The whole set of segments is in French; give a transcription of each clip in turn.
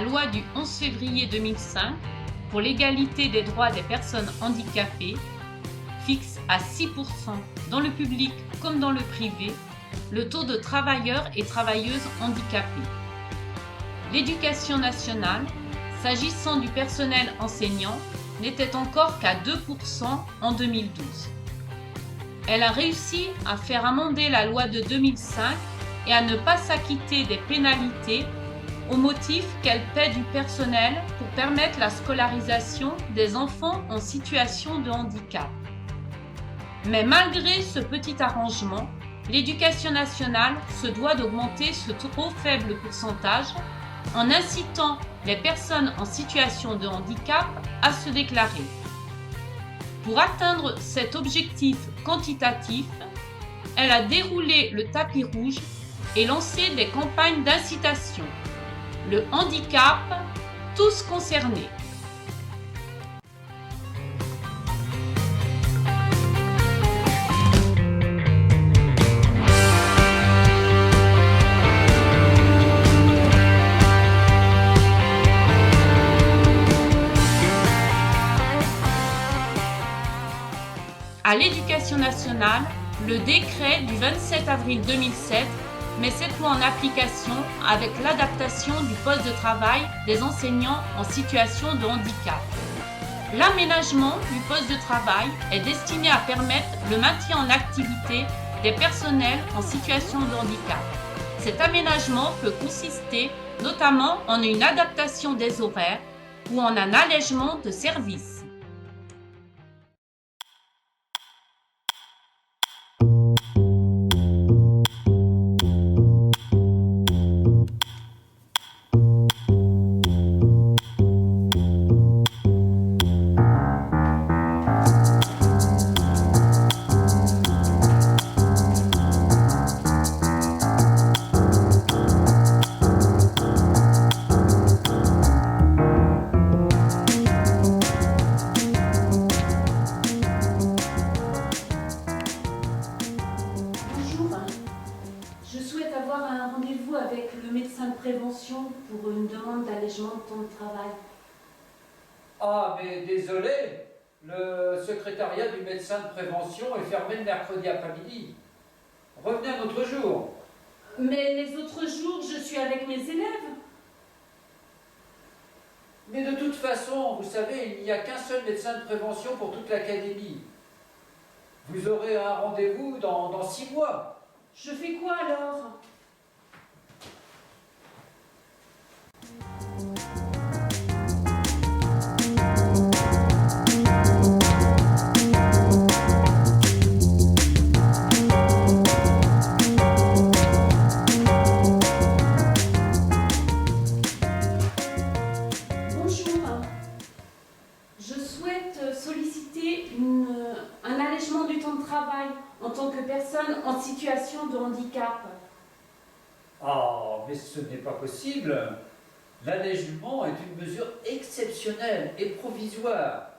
loi du 11 février 2005 pour l'égalité des droits des personnes handicapées fixe à 6% dans le public comme dans le privé le taux de travailleurs et travailleuses handicapés. L'éducation nationale, s'agissant du personnel enseignant, n'était encore qu'à 2% en 2012. Elle a réussi à faire amender la loi de 2005 et à ne pas s'acquitter des pénalités au motif qu'elle paie du personnel pour permettre la scolarisation des enfants en situation de handicap. Mais malgré ce petit arrangement, l'Éducation nationale se doit d'augmenter ce trop faible pourcentage en incitant les personnes en situation de handicap à se déclarer. Pour atteindre cet objectif quantitatif, elle a déroulé le tapis rouge et lancé des campagnes d'incitation. Le handicap, tous concernés. À l'Éducation nationale, le décret du 27 avril 2007 met cette loi en application avec l'adaptation du poste de travail des enseignants en situation de handicap. L'aménagement du poste de travail est destiné à permettre le maintien en activité des personnels en situation de handicap. Cet aménagement peut consister notamment en une adaptation des horaires ou en un allègement de services. Avec le médecin de prévention pour une demande d'allègement de temps de travail. Ah, mais désolé, le secrétariat du médecin de prévention est fermé le mercredi après-midi. Revenez un autre jour. Mais les autres jours, je suis avec mes élèves. Mais de toute façon, vous savez, il n'y a qu'un seul médecin de prévention pour toute l'académie. Vous aurez un rendez-vous dans 6 mois. Je fais quoi alors ? Un allègement du temps de travail en tant que personne en situation de handicap. Ah, mais ce n'est pas possible. L'allègement est une mesure exceptionnelle et provisoire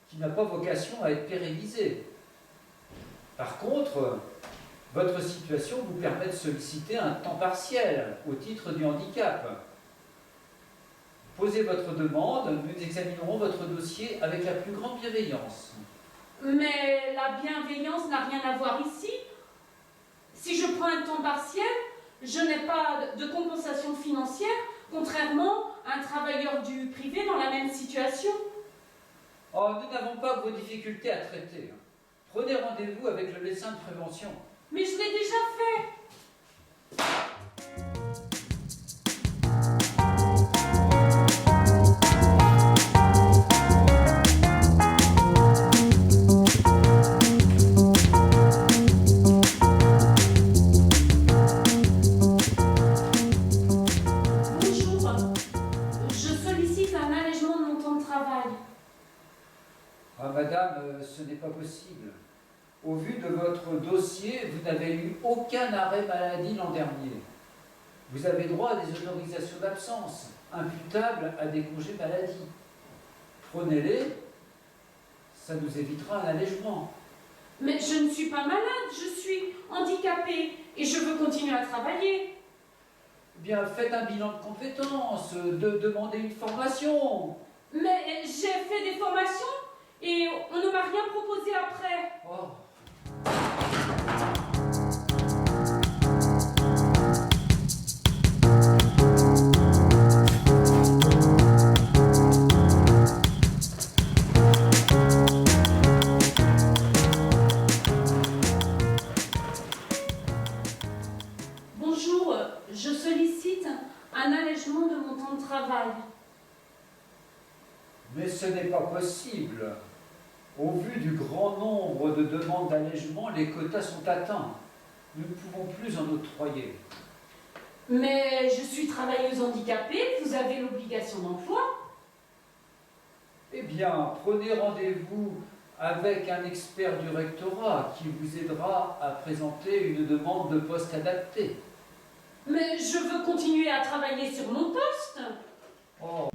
qui n'a pas vocation à être pérennisée. Par contre, votre situation vous permet de solliciter un temps partiel au titre du handicap. Posez votre demande, nous examinerons votre dossier avec la plus grande bienveillance. Mais la bienveillance n'a rien à voir ici. Si je prends un temps partiel, je n'ai pas de compensation financière, contrairement à un travailleur du privé dans la même situation. Oh, nous n'avons pas vos difficultés à traiter. Prenez rendez-vous avec le médecin de prévention. Mais je l'ai déjà fait. Ah, madame, ce n'est pas possible. Au vu de votre dossier, vous n'avez eu aucun arrêt maladie l'an dernier. Vous avez droit à des autorisations d'absence, imputables à des congés maladie. Prenez-les, ça nous évitera un allègement. Mais je ne suis pas malade, je suis handicapée et je veux continuer à travailler. Eh bien, faites un bilan de compétences, demandez une formation. Mais j'ai fait des formations et on ne m'a rien proposé après. Oh. Bonjour, je sollicite un allègement de mon temps de travail. Mais ce n'est pas possible. Au vu du grand nombre de demandes d'allègement, les quotas sont atteints. Nous ne pouvons plus en octroyer. Mais je suis travailleuse handicapée, vous avez l'obligation d'emploi. Eh bien, prenez rendez-vous avec un expert du rectorat qui vous aidera à présenter une demande de poste adaptée. Mais je veux continuer à travailler sur mon poste. Oh,